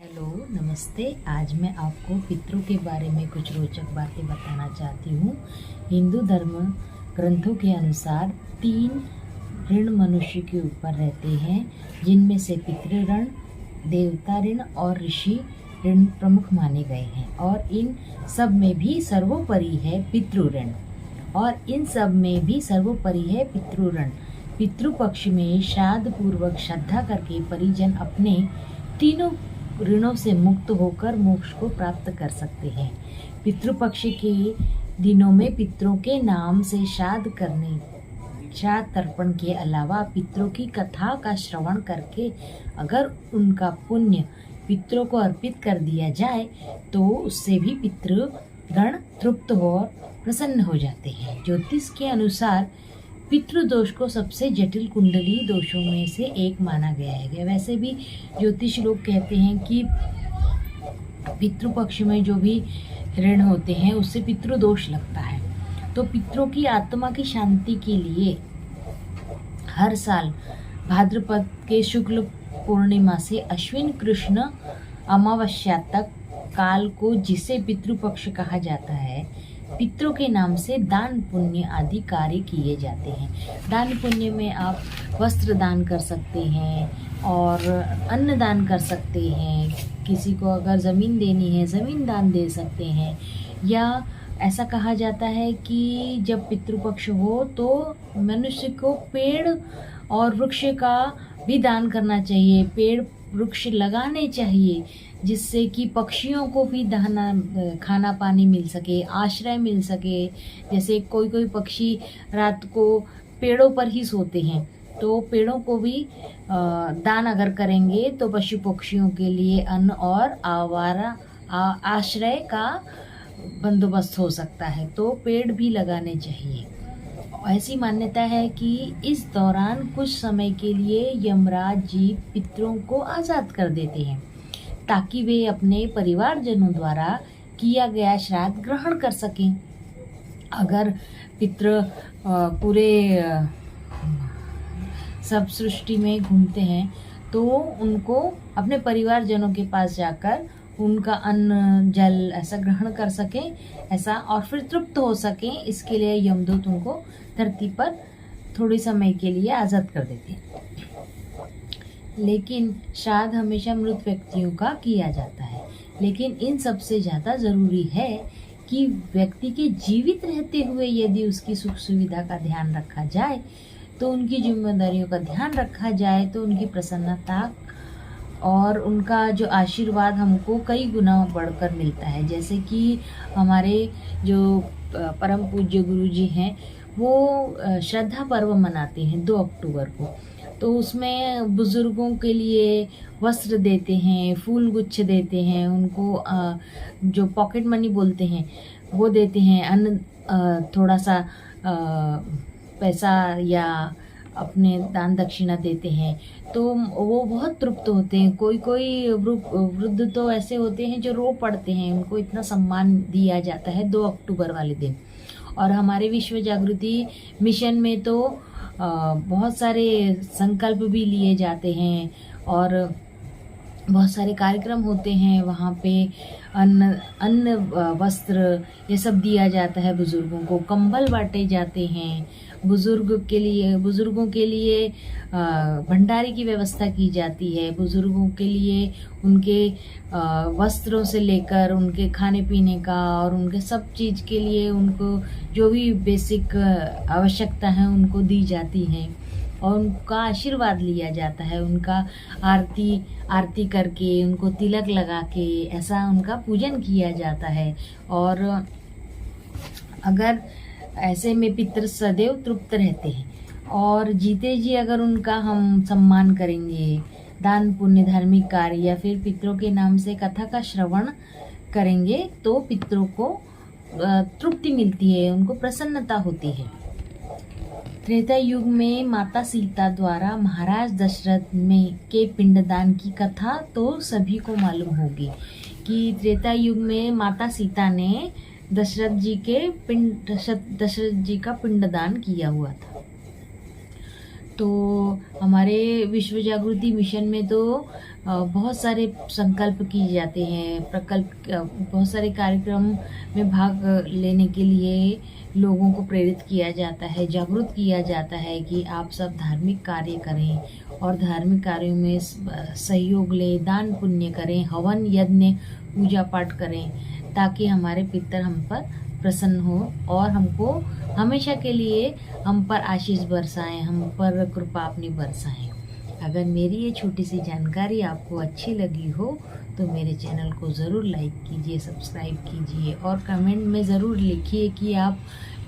Hello, नमस्ते। आज मैं आपको पितरों के बारे में कुछ रोचक बातें बताना चाहती हूँ। हिंदू धर्म ग्रंथों के अनुसार 3 ऋण मनुष्य के ऊपर रहते हैं, जिनमें से पितृ ऋण, देवता ऋण और ऋषि ऋण प्रमुख माने गए हैं। और इन सब में भी सर्वोपरि है पितृ ऋण। पितृपक्ष में श्राद्ध पूर्वक श्रद्धा करके परिजन अपने तीनों ऋणों से मुक्त होकर मोक्ष को प्राप्त कर सकते हैं। पितृपक्ष के दिनों में पितरों के नाम से श्राद्ध तर्पण के अलावा पितरों की कथा का श्रवण करके अगर उनका पुण्य पितरों को अर्पित कर दिया जाए तो उससे भी पितृगण तृप्त और प्रसन्न हो जाते हैं। ज्योतिष के अनुसार पितृदोष को सबसे जटिल कुंडली दोषों में से एक माना गया है। वैसे भी ज्योतिष लोग कहते हैं कि पितृपक्ष में जो भी ऋण होते हैं उससे पितृदोष लगता है। तो पितरों की आत्मा की शांति के लिए हर साल भाद्रपद के शुक्ल पूर्णिमा से अश्विन कृष्ण अमावस्या तक काल को, जिसे पितृपक्ष कहा जाता है, पितरों के नाम से दान पुण्य आदि कार्य किए जाते हैं। दान पुण्य में आप वस्त्र दान कर सकते हैं और अन्न दान कर सकते हैं। किसी को अगर ज़मीन देनी है ज़मीन दान दे सकते हैं। या ऐसा कहा जाता है कि जब पितृपक्ष हो तो मनुष्य को पेड़ और वृक्ष का भी दान करना चाहिए। पेड़ वृक्ष लगाने चाहिए जिससे कि पक्षियों को भी खाना पानी मिल सके, आश्रय मिल सके। जैसे कोई पक्षी रात को पेड़ों पर ही सोते हैं, तो पेड़ों को भी दान अगर करेंगे तो पशु पक्षियों के लिए अन्न और आश्रय का बंदोबस्त हो सकता है। तो पेड़ भी लगाने चाहिए। ऐसी मान्यता है कि इस दौरान कुछ समय के लिए यमराज जी पितरों को आज़ाद कर देते हैं ताकि वे अपने परिवारजनों द्वारा किया गया श्राद्ध ग्रहण कर सकें। अगर पितृ पूरे सब सृष्टि में घूमते हैं तो उनको अपने परिवारजनों के पास जाकर उनका अन्न जल ऐसा ग्रहण कर सकें, ऐसा और फिर तृप्त हो सकें। इसके लिए यमदूत उनको धरती पर थोड़े समय के लिए आज़ाद कर देते हैं। लेकिन श्राद्ध हमेशा मृत व्यक्तियों का किया जाता है। लेकिन इन सबसे ज़्यादा ज़रूरी है कि व्यक्ति के जीवित रहते हुए यदि उसकी सुख सुविधा का ध्यान रखा जाए, तो उनकी जिम्मेदारियों का ध्यान रखा जाए, तो उनकी प्रसन्नता और उनका जो आशीर्वाद हमको कई गुना बढ़कर मिलता है। जैसे कि हमारे जो परम पूज्य गुरु जी हैं, वो श्रद्धा पर्व मनाते हैं 2 अक्टूबर को। तो उसमें बुज़ुर्गों के लिए वस्त्र देते हैं, फूल गुच्छ देते हैं, उनको जो पॉकेट मनी बोलते हैं वो देते हैं, अन्न थोड़ा सा पैसा या अपने दान दक्षिणा देते हैं। तो वो बहुत तृप्त होते हैं। कोई वृद्ध तो ऐसे होते हैं जो रो पड़ते हैं, उनको इतना सम्मान दिया जाता है 2 अक्टूबर वाले दिन। और हमारे विश्व जागृति मिशन में तो बहुत सारे संकल्प भी लिए जाते हैं और बहुत सारे कार्यक्रम होते हैं। वहाँ पे अन्न वस्त्र ये सब दिया जाता है। बुज़ुर्गों को कंबल बांटे जाते हैं। बुज़ुर्गों के लिए भंडारे की व्यवस्था की जाती है। बुज़ुर्गों के लिए उनके वस्त्रों से लेकर उनके खाने पीने का और उनके सब चीज़ के लिए उनको जो भी बेसिक आवश्यकता है उनको दी जाती हैं और उनका आशीर्वाद लिया जाता है। उनका आरती करके, उनको तिलक लगा के ऐसा उनका पूजन किया जाता है। और अगर ऐसे में पितृ सदैव तृप्त रहते हैं और जीते जी अगर उनका हम सम्मान करेंगे, दान पुण्य धार्मिक कार्य या फिर पितरों के नाम से कथा का श्रवण करेंगे तो पितरों को तृप्ति मिलती है, उनको प्रसन्नता होती है। त्रेता युग में माता सीता द्वारा महाराज दशरथ के पिंडदान की कथा तो सभी को मालूम होगी कि त्रेता युग में माता सीता ने दशरथ जी का पिंडदान किया हुआ था। तो हमारे विश्व जागृति मिशन में तो बहुत सारे संकल्प किए जाते हैं, बहुत सारे कार्यक्रम में भाग लेने के लिए लोगों को प्रेरित किया जाता है, जागरूक किया जाता है कि आप सब धार्मिक कार्य करें और धार्मिक कार्यों में सहयोग लें, दान पुण्य करें, हवन यज्ञ पूजा पाठ करें, ताकि हमारे पितर हम पर प्रसन्न हो और हमको हमेशा के लिए हम पर आशीष बरसाएं, हम पर कृपा अपनी बरसाएं। अगर मेरी ये छोटी सी जानकारी आपको अच्छी लगी हो तो मेरे चैनल को ज़रूर लाइक कीजिए, सब्सक्राइब कीजिए और कमेंट में ज़रूर लिखिए कि आप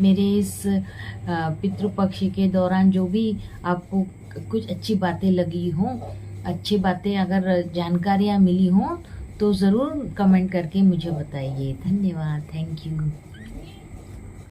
मेरे इस पितृपक्ष के दौरान जो भी आपको कुछ अच्छी बातें लगी हों, अच्छी बातें अगर जानकारियाँ मिली हों तो ज़रूर कमेंट करके मुझे बताइए। धन्यवाद, थैंक यू।